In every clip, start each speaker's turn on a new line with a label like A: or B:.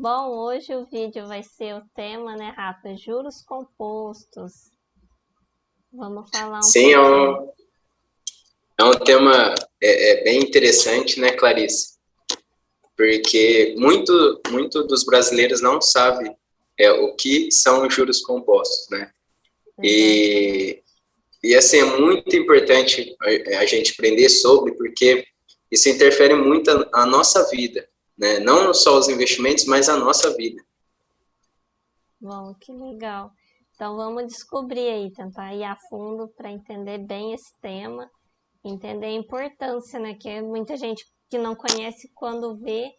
A: Bom, hoje o vídeo vai ser o tema, né, Rafa? Juros compostos. Vamos falar um
B: Sim,
A: pouquinho.
B: é um tema bem interessante, né, Clarice? Porque muito dos brasileiros não sabem o que são os juros compostos, né?
A: Exatamente.
B: E assim, é muito importante a gente aprender sobre, porque isso interfere muito a nossa vida, né? Não só os investimentos, mas a nossa vida.
A: Bom, que legal. Então vamos descobrir aí, tentar ir a fundo para entender bem esse tema, entender a importância, né? Que muita gente que não conhece quando vê,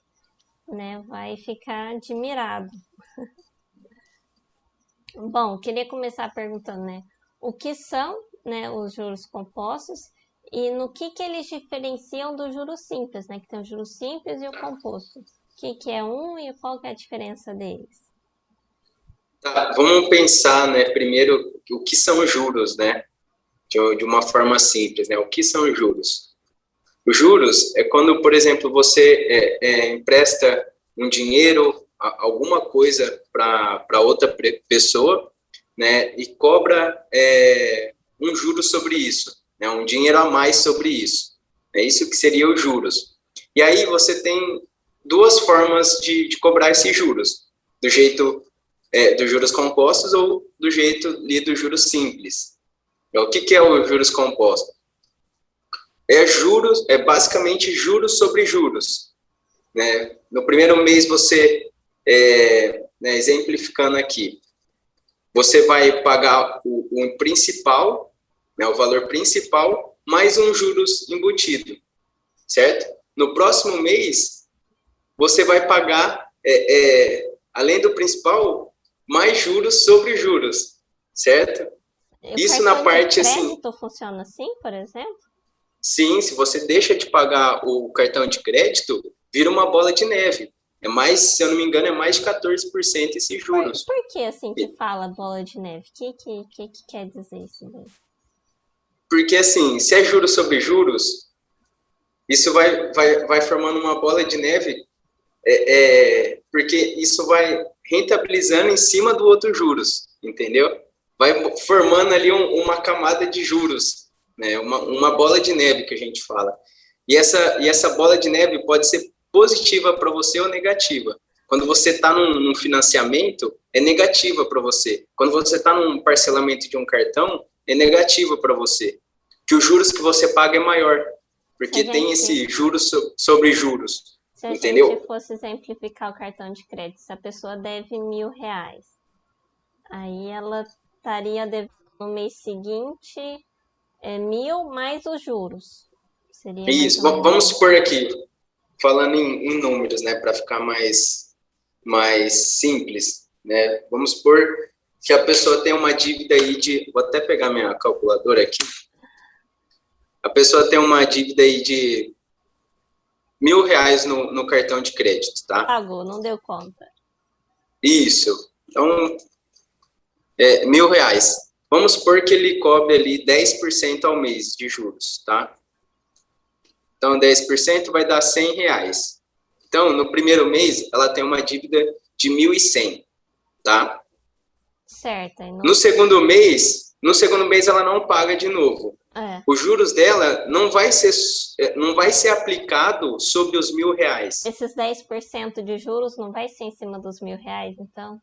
A: né, vai ficar admirado. Bom, queria começar perguntando, né, o que são, né, os juros compostos e no que eles diferenciam do juros simples, né, que tem o juros simples e o composto. O que é um e qual que é a diferença deles?
B: Tá, vamos pensar, né, primeiro, o que são juros, né? De uma forma simples, né? O que são juros? Os juros é quando, por exemplo, você empresta um dinheiro, alguma coisa para outra pessoa, né, e cobra um juro sobre isso, né, um dinheiro a mais sobre isso. É isso que seria os juros. E aí você tem duas formas de cobrar esses juros, do jeito dos juros compostos ou do jeito dos juros simples. O que é os juros compostos? É basicamente juros sobre juros, né? No primeiro mês você, né, exemplificando aqui, você vai pagar o principal, né, o valor principal, mais um juros embutido, certo? No próximo mês, você vai pagar, além do principal, mais juros sobre juros, certo?
A: E o
B: Isso na
A: cartão de
B: parte, assim,
A: crédito funciona assim, por exemplo?
B: sim, se você deixa de pagar o cartão de crédito, vira uma bola de neve. É mais, se eu não me engano, é mais de 14% esses juros.
A: Por que assim que fala bola de neve? Que quer dizer isso daí?
B: Porque, assim, se é juros sobre juros, isso vai formando uma bola de neve, porque isso vai rentabilizando em cima do outro juros, entendeu? Vai formando ali uma camada de juros, né? Uma bola de neve que a gente fala. E essa bola de neve pode ser positiva para você ou negativa. Quando você está num financiamento, é negativa para você. Quando você está num parcelamento de um cartão, é negativa para você. Que os juros que você paga é maior,
A: Se a
B: porque tem
A: gente,
B: esse juros sobre juros,
A: se a gente
B: entendeu?
A: fosse exemplificar o cartão de crédito, se a pessoa deve R$ 1.000, aí ela estaria devendo no mês seguinte 1.000 mais os juros. Seria mais
B: Isso,
A: ou menos
B: vamos
A: isso.
B: supor aqui, falando em números, né, para ficar mais simples, né? Vamos supor que a pessoa tem uma dívida aí de, vou até pegar minha calculadora aqui. A pessoa tem uma dívida aí de R$ 1.000 no cartão de crédito, tá?
A: Pagou, não deu conta.
B: Isso. Então, R$ 1.000. Vamos supor que ele cobre ali 10% ao mês de juros, tá? Então, 10% vai dar R$ 100. Então, no primeiro mês, ela tem uma dívida de 1.100, tá?
A: Certo, aí
B: No
A: não.
B: segundo mês, no segundo mês ela não paga de novo.
A: É.
B: Os juros dela não vai ser aplicado sobre os R$ 1.000.
A: Esses 10% de juros não vai ser em cima dos R$ 1.000, então?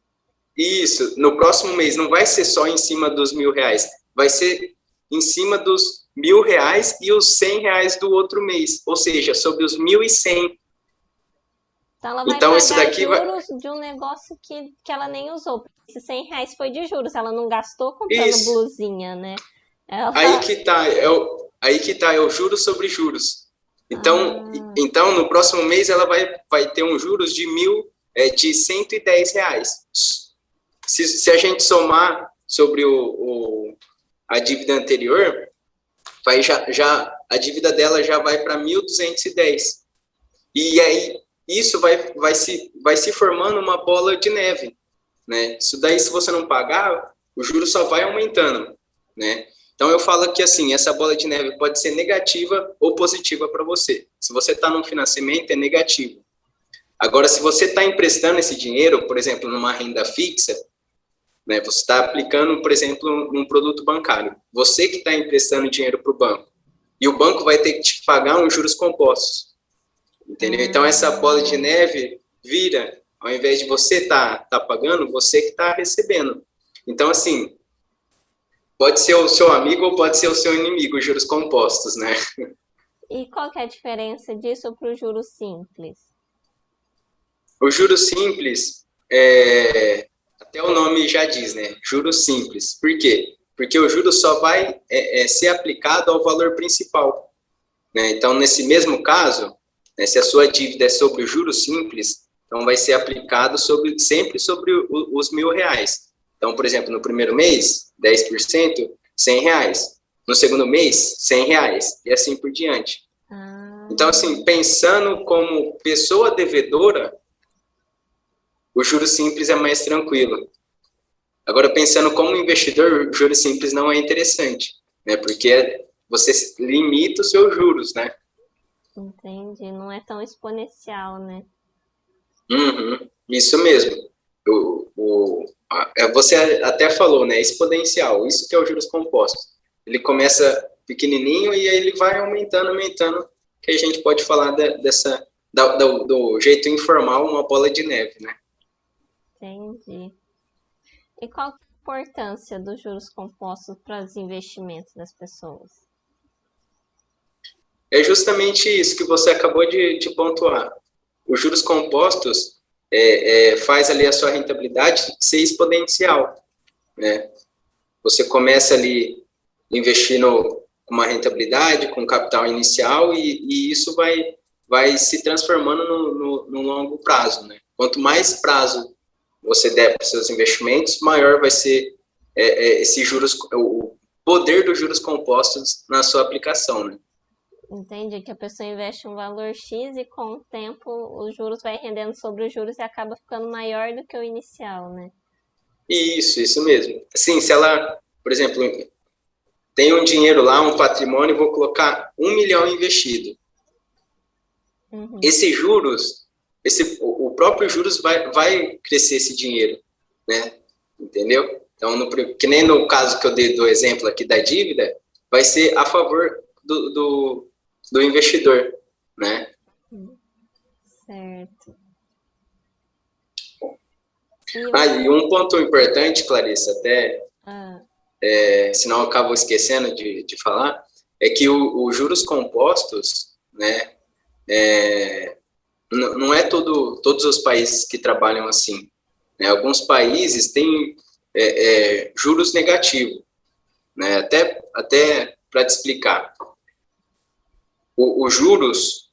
B: Isso, no próximo mês não vai ser só em cima dos R$ 1.000, vai ser em cima dos R$ 1.000 e os R$ 100 do outro mês, ou seja, sobre os 1.100.
A: Então ela vai
B: Então isso
A: pagar
B: daqui vai,
A: juros de um negócio que ela nem usou. Esses R$ 100 foi de juros, ela não gastou comprando
B: isso.
A: blusinha, né?
B: Aí
A: Ela.
B: que tá, é o juros sobre juros. Então,
A: Ah,
B: então no próximo mês ela vai ter um juros de R$ 110. Se a gente somar sobre a dívida anterior, já a dívida dela já vai para 1.210. E aí isso vai se formando uma bola de neve, né? Isso daí, se você não pagar, o juro só vai aumentando, né? Então eu falo que assim, essa bola de neve pode ser negativa ou positiva para você. Se você está num financiamento, é negativo. Agora, se você está emprestando esse dinheiro, por exemplo, numa renda fixa, né, você está aplicando, por exemplo, num produto bancário. Você que está emprestando dinheiro para o banco. E o banco vai ter que te pagar uns juros compostos. Entendeu? Então, essa bola de neve vira, ao invés de você tá pagando, você que está recebendo. Então, assim, pode ser o seu amigo ou pode ser o seu inimigo, os juros compostos, né?
A: E qual que é a diferença disso para o juro simples?
B: O juro simples, até o nome já diz, né? Juros simples. Por quê? Porque o juro só vai ser aplicado ao valor principal. Né? Então, nesse mesmo caso, né, se a sua dívida é sobre o juro simples, então vai ser aplicado sempre sobre os R$ 1.000. Então, por exemplo, no primeiro mês, 10%, R$ 100. No segundo mês, R$ 100. E assim por diante. Então, assim, pensando como pessoa devedora, o juro simples é mais tranquilo. Agora, pensando como investidor, o juro simples não é interessante, né? Porque você limita os seus juros, né?
A: Entendi, não é tão exponencial, né?
B: Uhum, isso mesmo. Você até falou, né? Exponencial. Isso que é o juros compostos. Ele começa pequenininho e aí ele vai aumentando, aumentando. Que a gente pode falar do jeito informal, uma bola de neve, né?
A: Entendi. E qual que é a importância dos juros compostos para os investimentos das pessoas?
B: É justamente isso que você acabou de pontuar. Os juros compostos faz ali a sua rentabilidade ser exponencial, né? Você começa ali investindo com uma rentabilidade, com capital inicial e isso vai se transformando no longo prazo, né? Quanto mais prazo você der para os seus investimentos, maior vai ser esse juros, o poder dos juros compostos na sua aplicação, né?
A: Entende que a pessoa investe um valor X e com o tempo os juros vai rendendo sobre os juros e acaba ficando maior do que o inicial, né?
B: Isso mesmo. Assim, se ela, por exemplo, tem um dinheiro lá, um patrimônio, vou colocar 1 milhão investido.
A: Uhum.
B: Esses juros, o próprio juros vai crescer esse dinheiro, né? Entendeu? Então, que nem no caso que eu dei do exemplo aqui da dívida, vai ser a favor do investidor, né?
A: Certo.
B: E um ponto importante, Clarissa, até senão eu acabo esquecendo de falar, é que os juros compostos, né, não é todos os países que trabalham assim. Né? Alguns países têm juros negativos. Né? Até para te explicar, os juros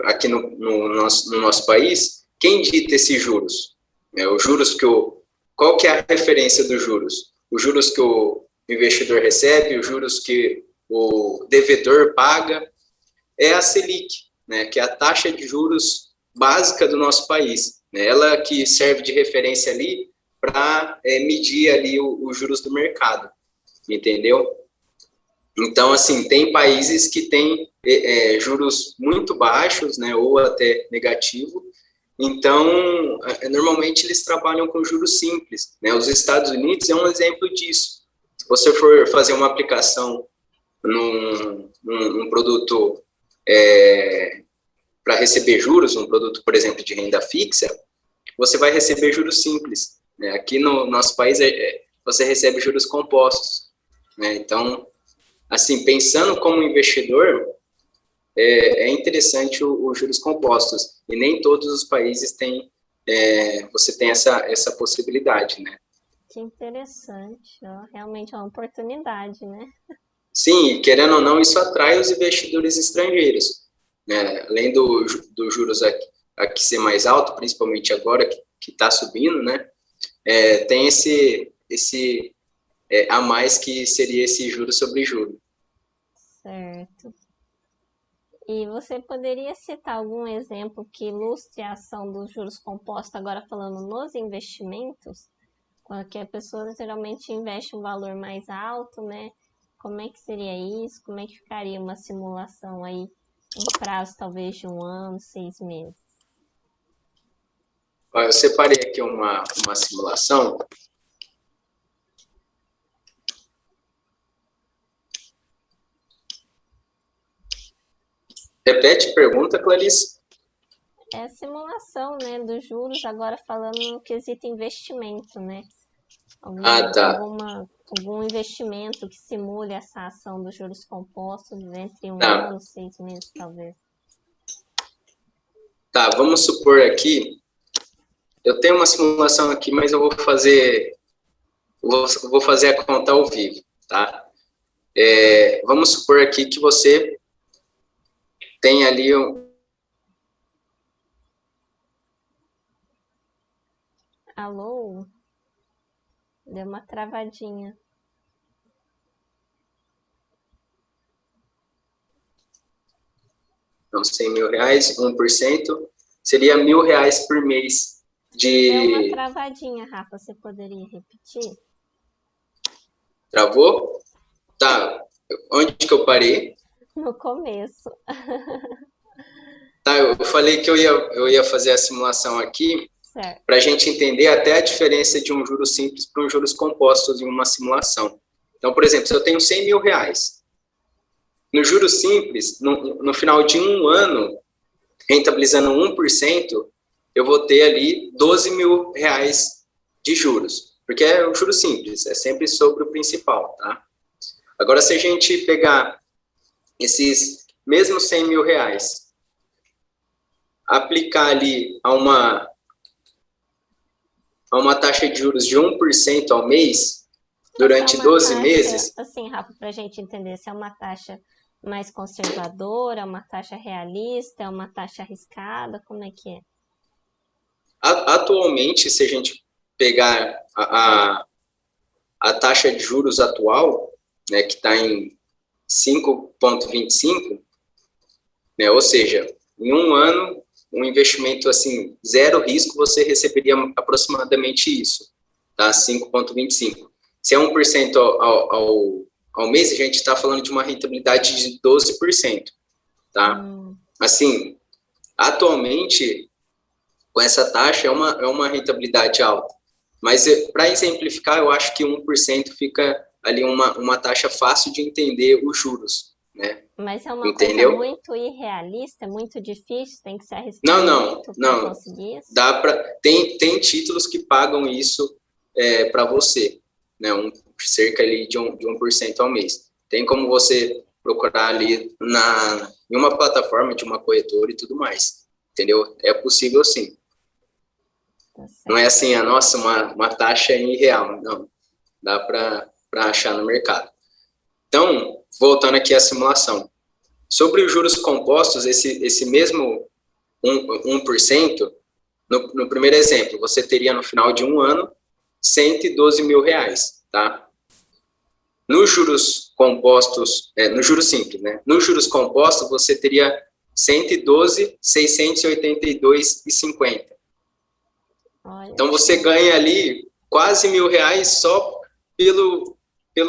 B: aqui no nosso país, quem dita esses juros? Os juros qual que é a referência dos juros? Os juros que o investidor recebe, os juros que o devedor paga, é a Selic, né, que é a taxa de juros básica do nosso país. Né, ela que serve de referência ali para medir ali os juros do mercado, entendeu? Então, assim, tem países que têm juros muito baixos, né, ou até negativo. Então, normalmente eles trabalham com juros simples. Né? Os Estados Unidos é um exemplo disso. Se você for fazer uma aplicação num produto para receber juros, um produto, por exemplo, de renda fixa, você vai receber juros simples. Né? Aqui no nosso país, você recebe juros compostos. Né? Então, assim, pensando como investidor, é interessante os juros compostos. E nem todos os países têm, você tem essa possibilidade, né?
A: Que interessante, ó. Realmente é uma oportunidade, né?
B: Sim, querendo ou não, isso atrai os investidores estrangeiros. Né? Além do juros aqui ser mais alto, principalmente agora que está subindo, né? Tem esse a mais que seria esse juros sobre juros.
A: Certo. E você poderia citar algum exemplo que ilustre a ação dos juros compostos, agora falando nos investimentos? Quando que a pessoa geralmente investe um valor mais alto, né? Como é que seria isso? Como é que ficaria uma simulação aí em prazo talvez de 1 ano, 6 meses?
B: Ó, eu separei aqui uma simulação. Repete a pergunta, Clarice.
A: É a simulação, né, dos juros, agora falando no quesito investimento, né?
B: Tá.
A: Algum investimento que simule essa ação dos juros compostos entre um
B: Tá.
A: ano, 6 meses, talvez.
B: Tá, vamos supor aqui, eu tenho uma simulação aqui, mas eu vou fazer a conta ao vivo, tá? Vamos supor aqui que você tem ali
A: Alô? Deu uma travadinha.
B: Não, 100 mil reais, 1%, seria R$ 1.000 por mês
A: Deu uma
B: de...
A: travadinha, Rafa, você poderia repetir?
B: Travou? Tá, onde que eu parei?
A: No começo.
B: Tá, eu falei que eu ia fazer a simulação aqui
A: Certo.
B: para a gente entender até a diferença de um juros simples para um juros compostos em uma simulação. Então, por exemplo, se eu tenho 100 mil reais, no juros simples, no final de um ano, rentabilizando 1%, eu vou ter ali 12 mil reais de juros, porque é um juro simples, é sempre sobre o principal, tá? Agora, se a gente pegar esses mesmos 100 mil reais, aplicar ali a uma taxa de juros de 1% ao mês, durante 12 meses...
A: Assim, Rafa, para a gente entender, se é uma taxa mais conservadora, é uma taxa realista, é uma taxa arriscada, como é que é?
B: Atualmente, se a gente pegar a taxa de juros atual, né, que está em 5,25, né, ou seja, em um ano, um investimento assim, zero risco, você receberia aproximadamente isso, tá? 5,25. Se é 1% ao mês, a gente está falando de uma rentabilidade de 12%, tá? Assim, atualmente, com essa taxa, é uma rentabilidade alta. Mas, para exemplificar, eu acho que 1% fica ali uma taxa fácil de entender os juros, né?
A: Mas é uma coisa muito irrealista, muito difícil, tem que se arriscar muito para conseguir isso?
B: Dá para tem títulos que pagam isso para você, né? Cerca ali de 1% ao mês. Tem como você procurar ali em uma plataforma de uma corretora e tudo mais, entendeu? É possível sim.
A: Tá.
B: Não é assim, nossa, uma taxa irreal, não. Dá para achar no mercado. Então, voltando aqui à simulação. Sobre os juros compostos, esse mesmo 1%, no primeiro exemplo, você teria no final de um ano 112 mil reais, tá? Nos juros compostos, no juros simples, né? Nos juros compostos, você teria 112.682,50. Então, você ganha ali quase R$ 1.000 só pelo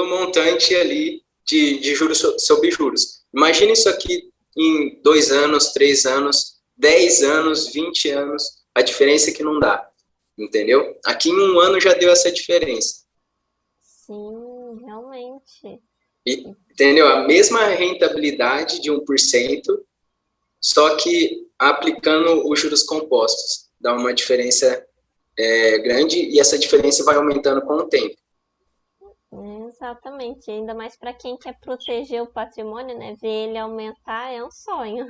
B: montante ali de juros sobre juros. Imagina isso aqui em 2 anos, 3 anos, 10 anos, 20 anos, a diferença que não dá, entendeu? Aqui em um ano já deu essa diferença.
A: Sim, realmente.
B: Entendeu? A mesma rentabilidade de 1%, só que aplicando os juros compostos. Dá uma diferença grande e essa diferença vai aumentando com o tempo.
A: Exatamente, ainda mais para quem quer proteger o patrimônio, né? Ver ele aumentar é um sonho.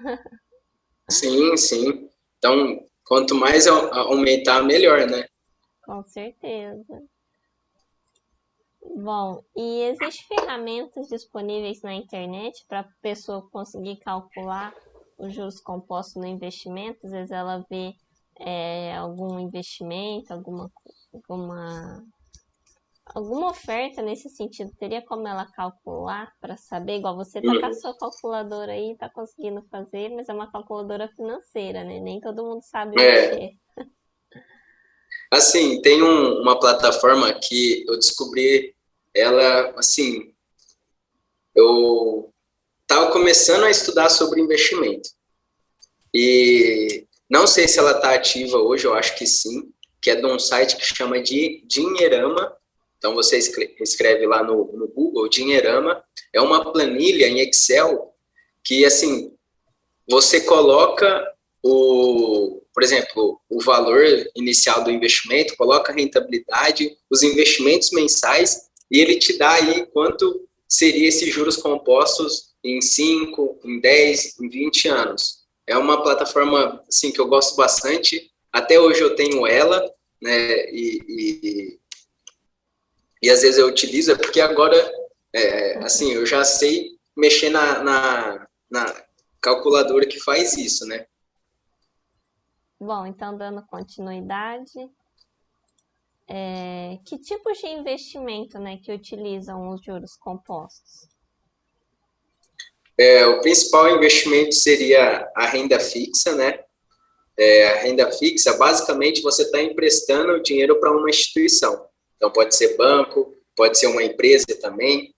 B: Sim, sim. Então, quanto mais aumentar, melhor, né?
A: Com certeza. Bom, e existem ferramentas disponíveis na internet para a pessoa conseguir calcular os juros compostos no investimento? Às vezes ela vê algum investimento, alguma oferta nesse sentido, teria como ela calcular para saber, igual você tá com a sua calculadora aí, tá conseguindo fazer, mas é uma calculadora financeira, né? Nem todo mundo sabe mexer.
B: Assim, tem uma plataforma que eu descobri ela, assim, eu estava começando a estudar sobre investimento. E Não sei se ela está ativa hoje, eu acho que sim, que é de um site que chama de Dinheirama. Então, você escreve lá no Google, Dinheirama. É uma planilha em Excel que, assim, você coloca por exemplo, o valor inicial do investimento, coloca a rentabilidade, os investimentos mensais, e ele te dá aí quanto seria esses juros compostos em 5, em 10, em 20 anos. É uma plataforma assim, que eu gosto bastante, até hoje eu tenho ela, né, e às vezes eu utilizo, porque agora, assim, eu já sei mexer na calculadora que faz isso, né?
A: Bom, então dando continuidade, que tipos de investimento, né, que utilizam os juros compostos?
B: O principal investimento seria a renda fixa, né? A renda fixa, basicamente, você está emprestando dinheiro para uma instituição. Então, pode ser banco, pode ser uma empresa também,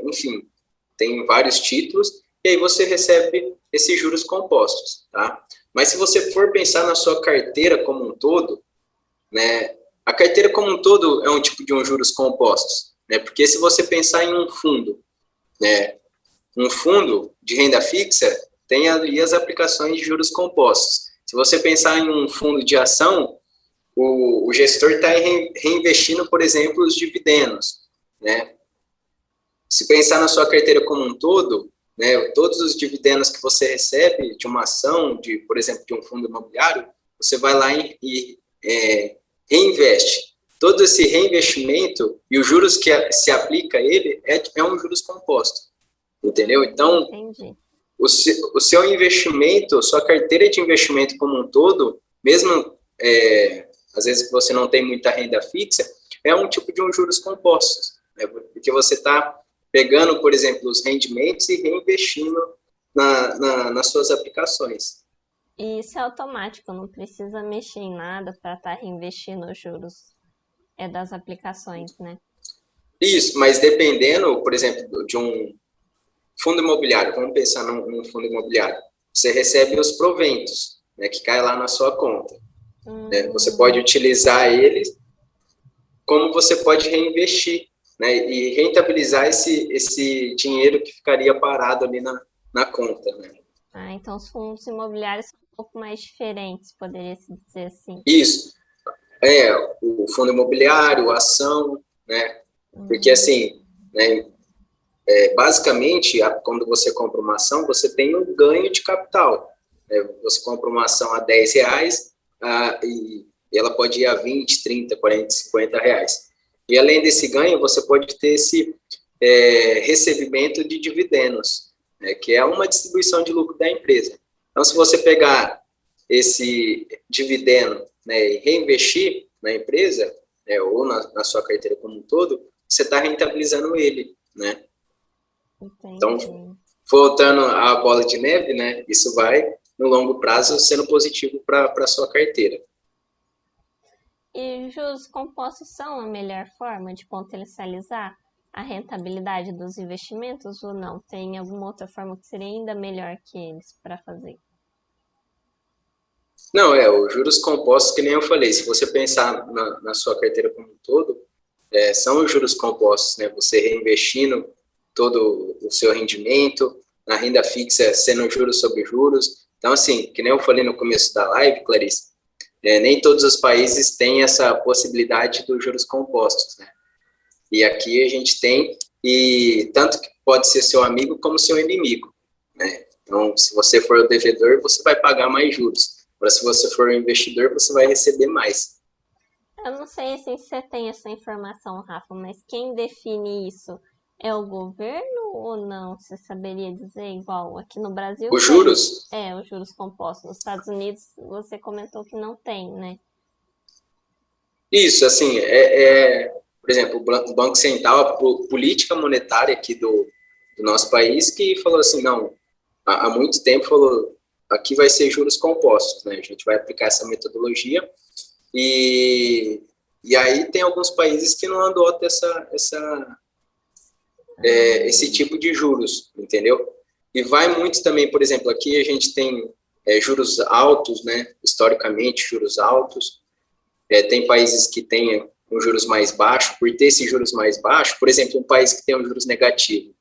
B: enfim, tem vários títulos, e aí você recebe esses juros compostos, tá? Mas se você for pensar na sua carteira como um todo, né, a carteira como um todo é um tipo de juros compostos, né? Porque se você pensar em um fundo, né, um fundo de renda fixa tem ali as aplicações de juros compostos. Se você pensar em um fundo de ação, o gestor está reinvestindo, por exemplo, os dividendos, né? Se pensar na sua carteira como um todo, né, todos os dividendos que você recebe de uma ação, por exemplo, de um fundo imobiliário, você vai lá e reinveste. Todo esse reinvestimento e os juros que se aplica a ele é um juros composto, entendeu? Então,
A: Entendi.
B: O seu investimento, sua carteira de investimento como um todo, mesmo às vezes que você não tem muita renda fixa, é um tipo de juros compostos, né? Porque você está pegando, por exemplo, os rendimentos e reinvestindo nas suas aplicações.
A: E isso é automático, não precisa mexer em nada para estar reinvestindo os juros das aplicações, né?
B: Isso, mas dependendo, por exemplo, de um fundo imobiliário, vamos pensar num fundo imobiliário, você recebe os proventos, né, que cai lá na sua conta. Né? Você pode utilizar eles, como você pode reinvestir, né, e rentabilizar esse dinheiro que ficaria parado ali na conta. Né?
A: Então os fundos imobiliários são um pouco mais diferentes, poderia se dizer assim.
B: Isso. O fundo imobiliário, a ação, né? Porque assim, né, basicamente, quando você compra uma ação, você tem um ganho de capital. Né? Você compra uma ação a R$10 e ela pode ir a 20, 30, 40, 50 reais. E além desse ganho, você pode ter esse recebimento de dividendos, né? Que é uma distribuição de lucro da empresa. Então, se você pegar esse dividendo, né, e reinvestir na empresa, né, ou na sua carteira como um todo, você está rentabilizando ele, né?
A: Entendi.
B: Então, voltando à bola de neve, né, isso vai, no longo prazo, sendo positivo para a sua carteira.
A: E juros compostos são a melhor forma de potencializar a rentabilidade dos investimentos ou não? Tem alguma outra forma que seria ainda melhor que eles para fazer?
B: Não, os juros compostos, que nem eu falei, se você pensar na sua carteira como um todo, são os juros compostos, né? Você reinvestindo todo o seu rendimento, na renda fixa sendo juros sobre juros. Então, assim, que nem eu falei no começo da live, Clarice, nem todos os países têm essa possibilidade dos juros compostos, né? E aqui a gente tem, e tanto que pode ser seu amigo como seu inimigo, né? Então, se você for o devedor, você vai pagar mais juros. Agora, se você for o investidor, você vai receber mais.
A: Eu não sei assim, se você tem essa informação, Rafa, mas quem define isso é o governo ou não? Você saberia dizer igual aqui no Brasil
B: Os
A: tem.
B: juros?
A: Os juros compostos. Nos Estados Unidos você comentou que não tem, né?
B: Isso, assim, por exemplo, o Banco Central, a política monetária aqui do nosso país, que falou assim, não, há muito tempo falou, aqui vai ser juros compostos, né? A gente vai aplicar essa metodologia e aí tem alguns países que não adotam esse tipo de juros, entendeu? E vai muito também, por exemplo, aqui a gente tem juros altos, né? Historicamente, juros altos. Tem países que têm um juros mais baixo. Por ter esses juros mais baixos, por exemplo, um país que tem um juros negativo,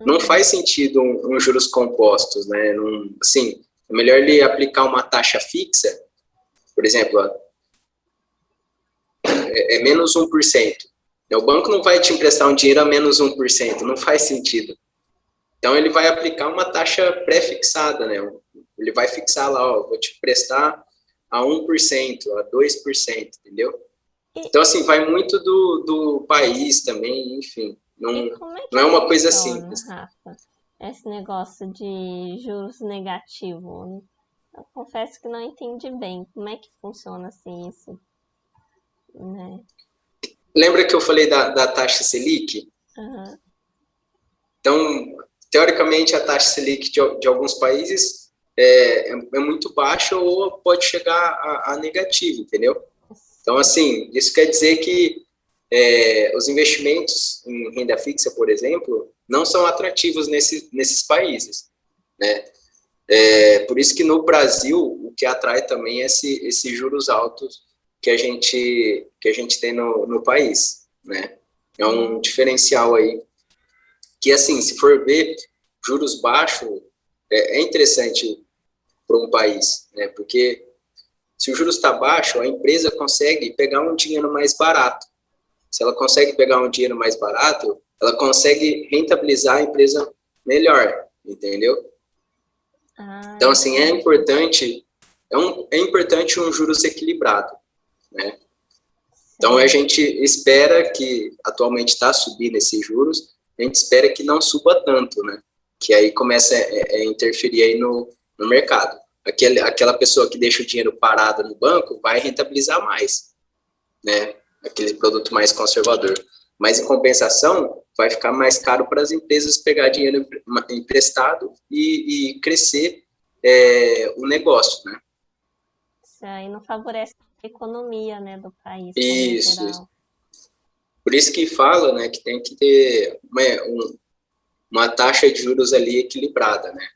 B: não faz sentido um juros compostos, né? Assim, é melhor ele aplicar uma taxa fixa, por exemplo, menos 1%. O banco não vai te emprestar um dinheiro a menos 1%, não faz sentido. Então, ele vai aplicar uma taxa pré-fixada, né? Ele vai fixar lá, ó, vou te emprestar a 1%, a 2%, entendeu? Então, assim, vai muito do país também, enfim. Não é uma coisa simples.
A: Rafa, esse negócio de juros negativos? Eu confesso que não entendi bem. Como é que funciona assim isso? Né?
B: Lembra que eu falei da taxa Selic?
A: Uhum.
B: Então, teoricamente, a taxa Selic de alguns países é muito baixa ou pode chegar a negativo, entendeu? Então, assim, isso quer dizer que os investimentos em renda fixa, por exemplo, não são atrativos nesses países, né? Por isso que no Brasil, o que atrai também é esses juros altos que a gente tem no país, né? É um diferencial aí que, assim, se for ver, juros baixos é interessante para um país, né? Porque se o juros está baixo, a empresa consegue pegar um dinheiro mais barato. Se ela consegue pegar um dinheiro mais barato, ela consegue rentabilizar a empresa melhor, entendeu? Então, assim, é importante um juros equilibrado, né? Então, a gente espera que, atualmente está subindo esses juros, a gente espera que não suba tanto, né? Que aí começa a interferir aí no mercado. Aquela pessoa que deixa o dinheiro parado no banco vai rentabilizar mais, né? Aquele produto mais conservador. Mas, em compensação, vai ficar mais caro para as empresas pegar dinheiro emprestado e crescer o negócio, né?
A: Isso aí não favorece a economia, né, do país como
B: Isso.
A: geral.
B: Por isso que fala, né, que tem que ter uma taxa de juros ali equilibrada, né?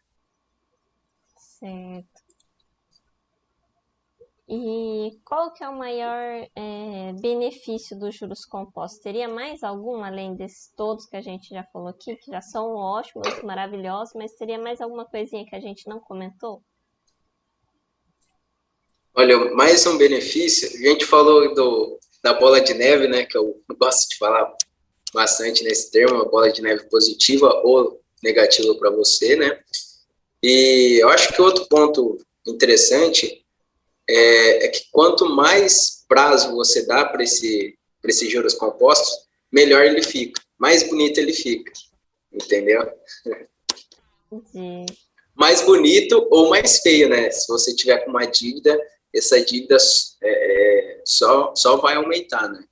A: Certo. E qual que é o maior benefício dos juros compostos? Teria mais algum, além desses todos que a gente já falou aqui, que já são ótimos, maravilhosos, mas teria mais alguma coisinha que a gente não comentou?
B: Olha, mais um benefício, a gente falou da bola de neve, né, que eu gosto de falar bastante nesse termo, a bola de neve positiva ou negativa para você, né? E eu acho que outro ponto interessante é que quanto mais prazo você dá para esses juros compostos, melhor ele fica, mais bonito ele fica, entendeu? Mais bonito ou mais feio, né? Se você tiver com uma dívida, essa dívida só vai aumentar, né?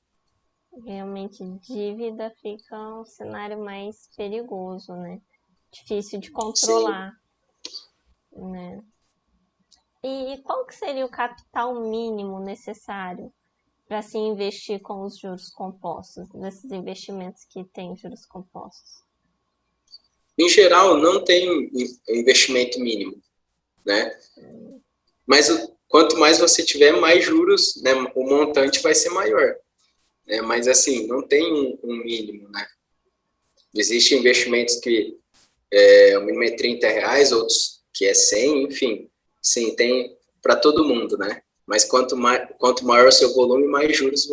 A: Realmente, dívida fica um cenário mais perigoso, né? Difícil de controlar, né? E qual que seria o capital mínimo necessário para se investir com os juros compostos, nesses investimentos que têm juros compostos?
B: Em geral, não tem investimento mínimo, né? Mas quanto mais você tiver, mais juros, né, o montante vai ser maior. Né? Mas, assim, não tem um mínimo, né? Existem investimentos que o mínimo é R$ 30, outros que é 100, enfim. Sim, tem para todo mundo, né? Mas quanto maior o seu volume, mais juros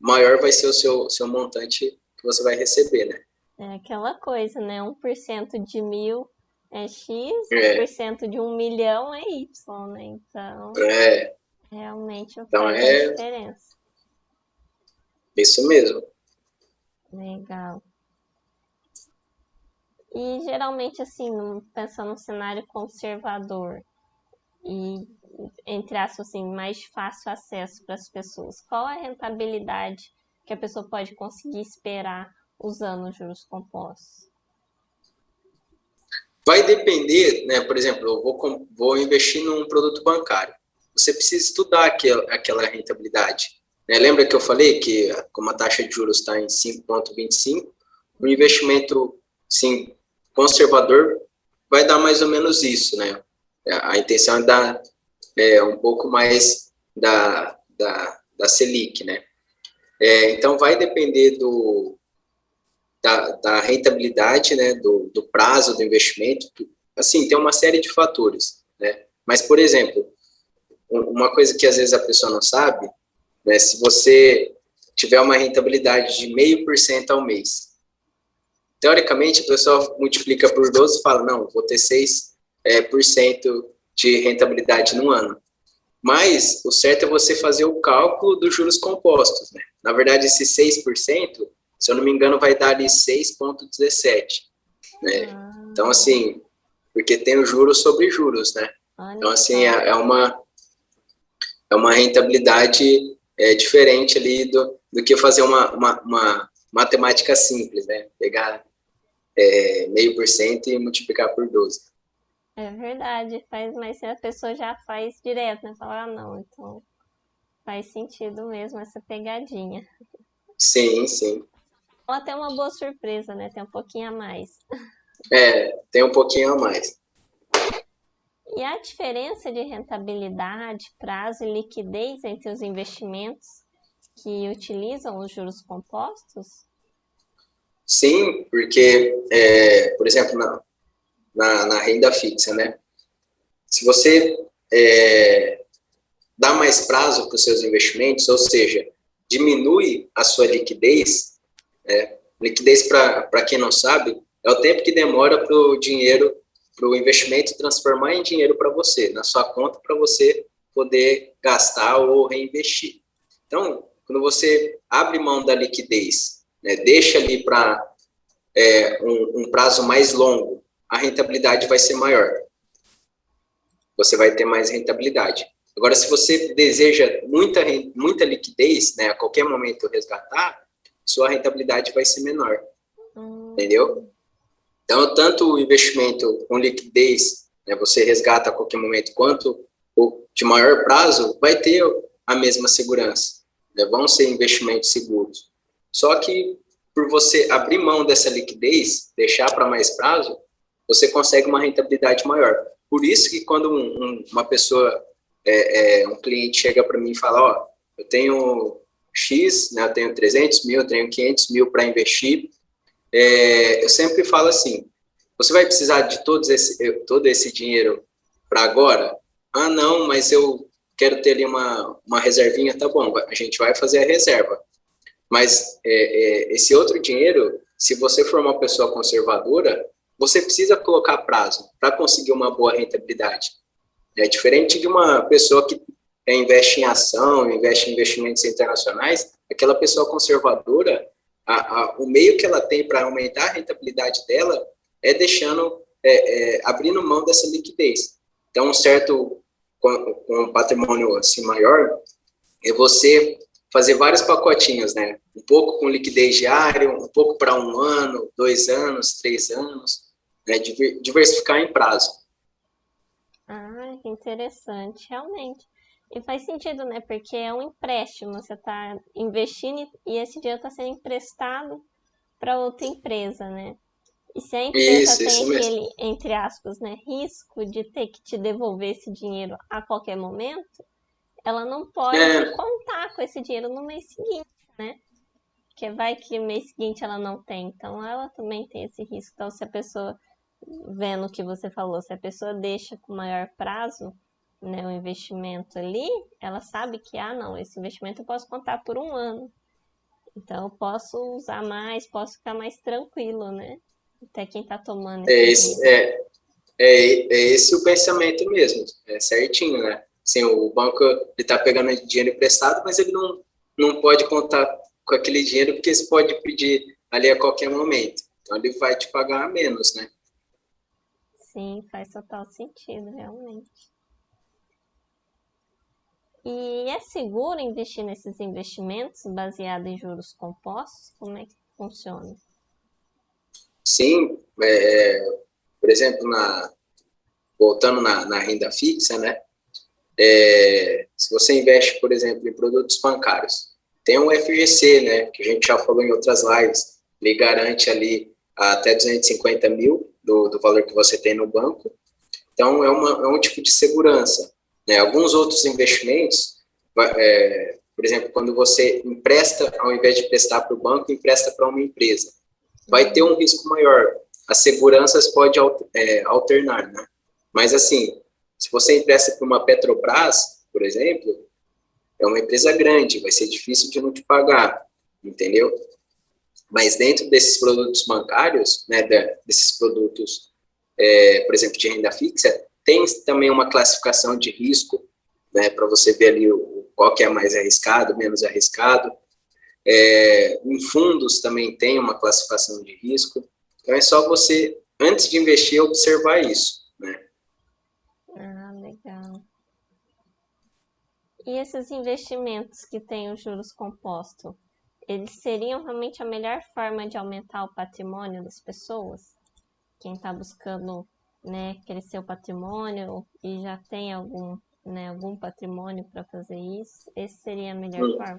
B: maior vai ser o seu montante que você vai receber, né?
A: É aquela coisa, né? 1% de 1.000 é X, 1% de 1 milhão é Y, né? Então, realmente faz a diferença.
B: Isso mesmo.
A: Legal. E geralmente, assim, pensando no cenário conservador e, entre aspas, assim, mais fácil acesso para as pessoas, qual a rentabilidade que a pessoa pode conseguir esperar usando os juros compostos?
B: Vai depender, né? Por exemplo, eu vou investir num produto bancário. Você precisa estudar aquela rentabilidade. Né? Lembra que eu falei que como a taxa de juros está em 5,25, o investimento sim, conservador vai dar mais ou menos isso, né? A intenção é dar um pouco mais da Selic, né? Então, vai depender da rentabilidade, né, do prazo do investimento. Assim, tem uma série de fatores, né? Mas, por exemplo, uma coisa que às vezes a pessoa não sabe, né, se você tiver uma rentabilidade de 0,5% ao mês, teoricamente a pessoa multiplica por 12 e fala, não, vou ter 6% de rentabilidade no ano. Mas o certo é você fazer o cálculo dos juros compostos, né? Na verdade, esse 6%, se eu não me engano, vai dar ali 6,17, né? Então, assim, porque tem o juros sobre juros, né? Então, assim, é uma rentabilidade diferente ali do que fazer uma matemática simples, né? Pegar 0,5% e multiplicar por 12.
A: É verdade, mas a pessoa já faz direto, né? Fala, não, então faz sentido mesmo essa pegadinha.
B: Sim, sim.
A: Ou até uma boa surpresa, né? Tem um pouquinho a mais.
B: Tem um pouquinho a mais.
A: E a diferença de rentabilidade, prazo e liquidez entre os investimentos que utilizam os juros compostos?
B: Sim, porque, por exemplo, na renda fixa, né? Se você dá mais prazo para os seus investimentos, ou seja, diminui a sua liquidez, né? Liquidez, para quem não sabe, é o tempo que demora para o dinheiro, para o investimento transformar em dinheiro para você, na sua conta, para você poder gastar ou reinvestir. Então, quando você abre mão da liquidez, né, deixa ali para um prazo mais longo, a rentabilidade vai ser maior. Você vai ter mais rentabilidade. Agora, se você deseja muita liquidez, né, a qualquer momento resgatar, sua rentabilidade vai ser menor. Entendeu? Então, tanto o investimento com liquidez, né, você resgata a qualquer momento, quanto o de maior prazo, vai ter a mesma segurança. Né, vão ser investimentos seguros. Só que, por você abrir mão dessa liquidez, deixar para mais prazo, você consegue uma rentabilidade maior. Por isso que quando uma pessoa, um cliente chega para mim e fala, ó, eu tenho X, né, eu tenho 300 mil, eu tenho 500 mil para investir, eu sempre falo assim, você vai precisar de todo esse dinheiro para agora? Ah, não, mas eu quero ter ali uma reservinha, tá bom, a gente vai fazer a reserva. Mas esse outro dinheiro, se você for uma pessoa conservadora, você precisa colocar prazo para conseguir uma boa rentabilidade. É diferente de uma pessoa que investe em ação, investe em investimentos internacionais, aquela pessoa conservadora, o meio que ela tem para aumentar a rentabilidade dela é deixando, abrindo mão dessa liquidez. Então, com um patrimônio assim, maior, é você fazer vários pacotinhos, né? Um pouco com liquidez diária, um pouco para 1 ano, 2 anos, 3 anos, né? Diversificar em prazo.
A: Ah, que interessante, realmente. E faz sentido, né? Porque é um empréstimo, você está investindo e esse dinheiro está sendo emprestado para outra empresa, né? E se a empresa tem
B: Isso mesmo.
A: aquele, entre aspas, né, risco de ter que te devolver esse dinheiro a qualquer momento, ela não pode contar com esse dinheiro no mês seguinte, né? Porque vai que no mês seguinte ela não tem. Então ela também tem esse risco. Então, se a pessoa, vendo o que você falou, se a pessoa deixa com maior prazo, né, o investimento ali, ela sabe que, não, esse investimento eu posso contar por 1 ano. Então eu posso usar mais, posso ficar mais tranquilo, né? Até quem tá tomando esse risco.
B: Esse o pensamento mesmo, certinho, né? Assim, o banco está pegando dinheiro emprestado, mas ele não pode contar com aquele dinheiro porque você pode pedir ali a qualquer momento. Então ele vai te pagar menos, né?
A: Sim, faz total sentido, realmente. E é seguro investir nesses investimentos baseados em juros compostos? Como é que funciona?
B: Sim, por exemplo, voltando na renda fixa, né? Se você investe, por exemplo, em produtos bancários, tem um FGC, né? Que a gente já falou em outras lives, ele garante ali até 250 mil do valor que você tem no banco. Então, é um tipo de segurança. Né? Alguns outros investimentos, por exemplo, quando você empresta, ao invés de prestar para o banco, empresta para uma empresa, vai ter um risco maior. As seguranças podem alternar, né? Mas, assim, se você empresta para uma Petrobras, por exemplo, é uma empresa grande, vai ser difícil de não te pagar, entendeu? Mas dentro desses produtos bancários, né, desses produtos, por exemplo, de renda fixa, tem também uma classificação de risco, né, para você ver ali qual que é mais arriscado, menos arriscado. Em fundos também tem uma classificação de risco. Então é só você, antes de investir, observar isso, né?
A: Ah, legal. E esses investimentos que têm os juros compostos, eles seriam realmente a melhor forma de aumentar o patrimônio das pessoas? Quem está buscando, né, crescer o patrimônio e já tem algum, né, algum patrimônio para fazer isso, esse seria a melhor forma?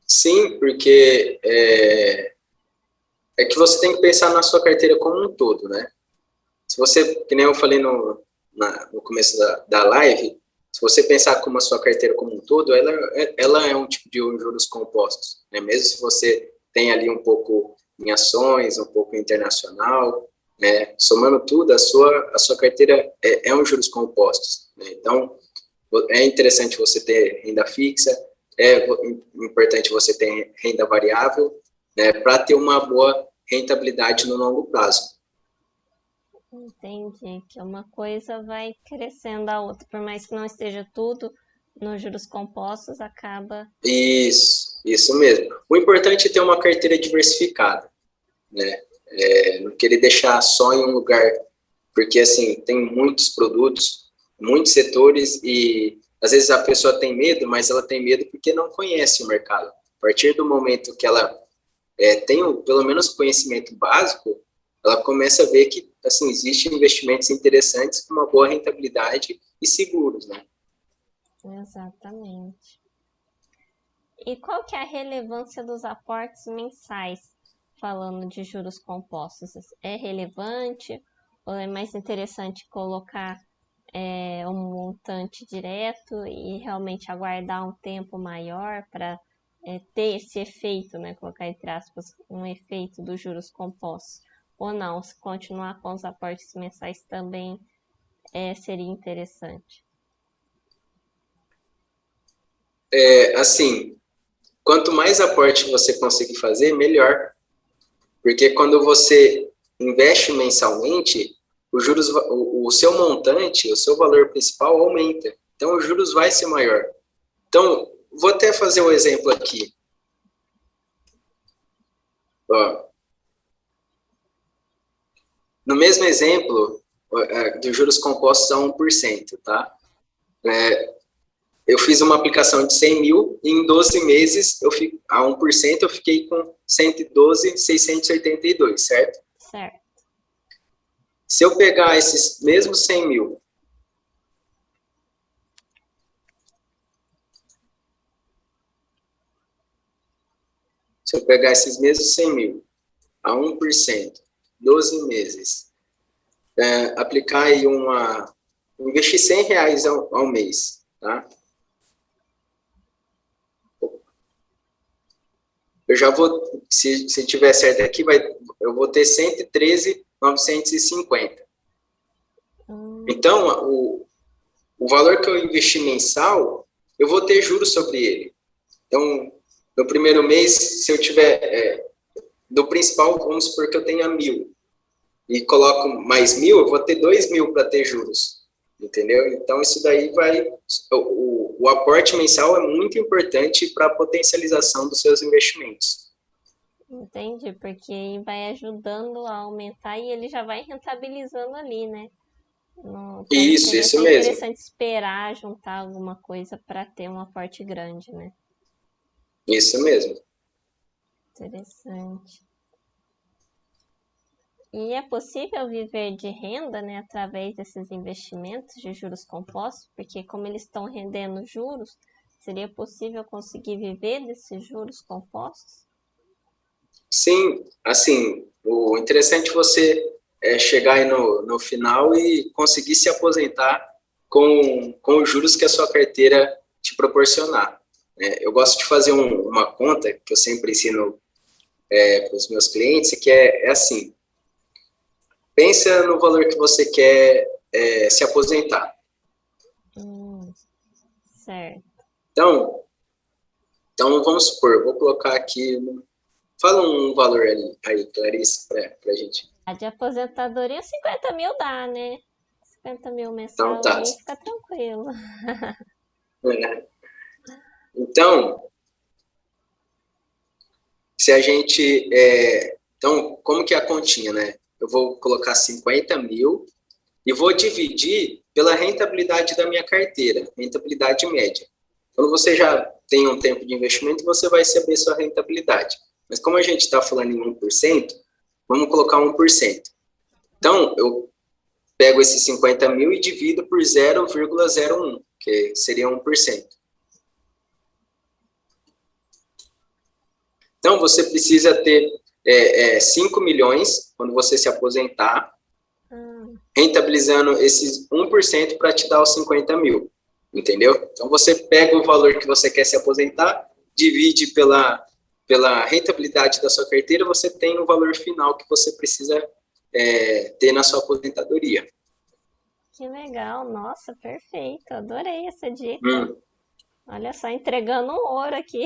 B: Sim, porque é que você tem que pensar na sua carteira como um todo, né? Se você, que nem eu falei no começo da live, se você pensar como a sua carteira como um todo, ela é um tipo de juros compostos, né? Mesmo se você tem ali um pouco em ações, um pouco internacional, né? Somando tudo, a sua carteira é um juros compostos, né? Então, é interessante você ter renda fixa, é importante você ter renda variável, né? Para ter uma boa rentabilidade no longo prazo.
A: Entendi, que uma coisa vai crescendo a outra, por mais que não esteja tudo nos juros compostos, acaba.
B: Isso mesmo. O importante é ter uma carteira diversificada, né? Não querer deixar só em um lugar, porque assim, tem muitos produtos, muitos setores e às vezes a pessoa tem medo, mas ela tem medo porque não conhece o mercado. A partir do momento que ela tem pelo menos conhecimento básico, ela começa a ver que assim, existem investimentos interessantes com uma boa rentabilidade e seguros, né?
A: Exatamente. E qual que é a relevância dos aportes mensais, falando de juros compostos? É relevante ou é mais interessante colocar um montante direto e realmente aguardar um tempo maior para ter esse efeito, né? Colocar entre aspas, um efeito dos juros compostos? Ou não, se continuar com os aportes mensais também seria interessante.
B: Assim, quanto mais aporte você conseguir fazer, melhor. Porque quando você investe mensalmente, os juros, o seu montante, o seu valor principal aumenta. Então, os juros vai ser maior. Então, vou até fazer um exemplo aqui. Ó, no mesmo exemplo, dos juros compostos a 1%, tá? Eu fiz uma aplicação de 100 mil e em 12 meses, a 1%, eu fiquei com 112.682, certo?
A: Certo.
B: Se eu pegar esses mesmos 100 mil, se eu pegar esses mesmos 100 mil a 1%, 12 meses, aplicar aí investir 100 reais ao mês, tá? Eu já vou, se tiver certo aqui, eu vou ter 113.950. Então, o valor que eu investi mensal, eu vou ter juros sobre ele. Então, no primeiro mês, se eu tiver, do principal, vamos supor que eu tenha 1.000, e coloco mais 1.000, eu vou ter 2.000 para ter juros, entendeu? Então, isso daí o aporte mensal é muito importante para a potencialização dos seus investimentos.
A: Entendi, porque aí vai ajudando a aumentar e ele já vai rentabilizando ali, né? Então não seria
B: Isso
A: tão
B: mesmo.
A: interessante esperar juntar alguma coisa para ter um aporte grande, né?
B: Isso mesmo.
A: Interessante. E é possível viver de renda, né, através desses investimentos de juros compostos? Porque como eles estão rendendo juros, seria possível conseguir viver desses juros compostos?
B: Sim, assim, o interessante é você chegar aí no final e conseguir se aposentar com os juros que a sua carteira te proporcionar. Eu gosto de fazer uma conta que eu sempre ensino para os meus clientes, que é assim: pensa no valor que você quer se aposentar.
A: Certo.
B: Então, vamos supor, vou colocar aqui, fala um valor aí, Clarice, para a gente.
A: A de aposentadoria, 50 mil dá, né? 50 mil
B: Então,
A: mensal
B: tá.
A: aí, fica tranquilo.
B: Então, se a gente... então, como que é a continha, né? Eu vou colocar 50 mil e vou dividir pela rentabilidade da minha carteira, rentabilidade média. Quando você já tem um tempo de investimento, você vai saber sua rentabilidade. Mas como a gente está falando em 1%, vamos colocar 1%. Então, eu pego esses 50 mil e divido por 0,01, que seria 1%. Então, você precisa ter 5 milhões quando você se aposentar, rentabilizando esses 1% para te dar os 50 mil, entendeu? Então, você pega o valor que você quer se aposentar, divide pela rentabilidade da sua carteira, você tem o valor final que você precisa ter na sua aposentadoria.
A: Que legal, nossa, perfeito, adorei essa dica. Olha só, entregando um ouro aqui.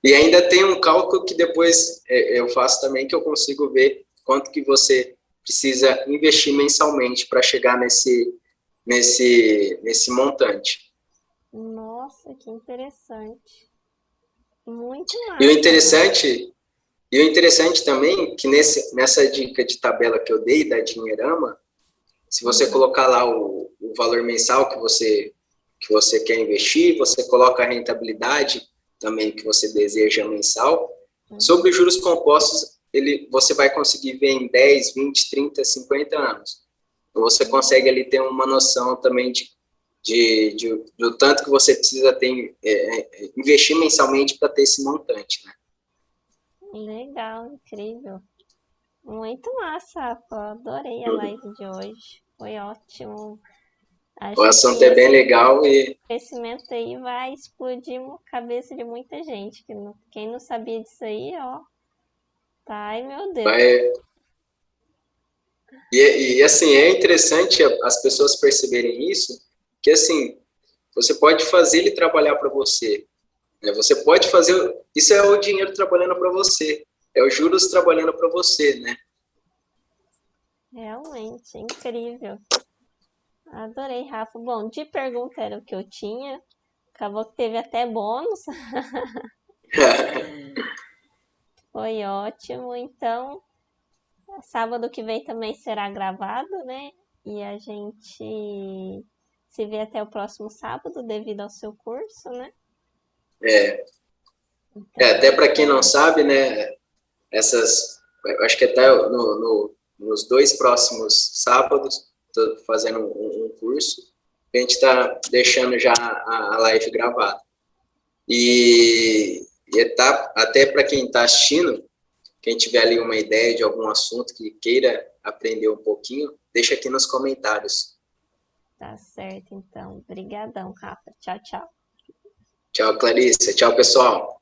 B: E ainda tem um cálculo que depois eu faço também, que eu consigo ver quanto que você precisa investir mensalmente para chegar nesse montante.
A: Nossa, que interessante. Muito
B: E o
A: massa.
B: interessante também que nessa dica de tabela que eu dei da Dinheirama, se você colocar lá o valor mensal que você quer investir, você coloca a rentabilidade também que você deseja mensal, sobre os juros compostos, você vai conseguir ver em 10, 20, 30, 50 anos. Então, você consegue ali ter uma noção também do tanto que você precisa investir mensalmente para ter esse montante, né?
A: Legal, incrível. Muito massa, Rafa. Adorei a live de hoje. Foi ótimo.
B: O
A: Acho
B: assunto
A: que
B: é bem
A: esse
B: legal e
A: crescimento aí vai explodir a cabeça de muita gente. Quem não sabia disso aí, ó. Tá, ai meu Deus.
B: vai... E assim, é interessante as pessoas perceberem isso, que assim, você pode fazer ele trabalhar para você, né? Você pode fazer, isso é o dinheiro trabalhando para você, é os juros trabalhando para você, né?
A: Realmente, incrível. Adorei, Rafa. Bom, de pergunta era o que eu tinha. Acabou que teve até bônus. Foi ótimo. Então, sábado que vem também será gravado, né? E a gente se vê até o próximo sábado, devido ao seu curso, né?
B: Até para quem não sabe, né, eu acho que até nos 2 próximos sábados, estou fazendo um curso, a gente está deixando já a live gravada. E até para quem está assistindo, quem tiver ali uma ideia de algum assunto que queira aprender um pouquinho, deixa aqui nos comentários.
A: Tá certo, então. Obrigadão, Rafa. Tchau, tchau.
B: Tchau, Clarice. Tchau, pessoal.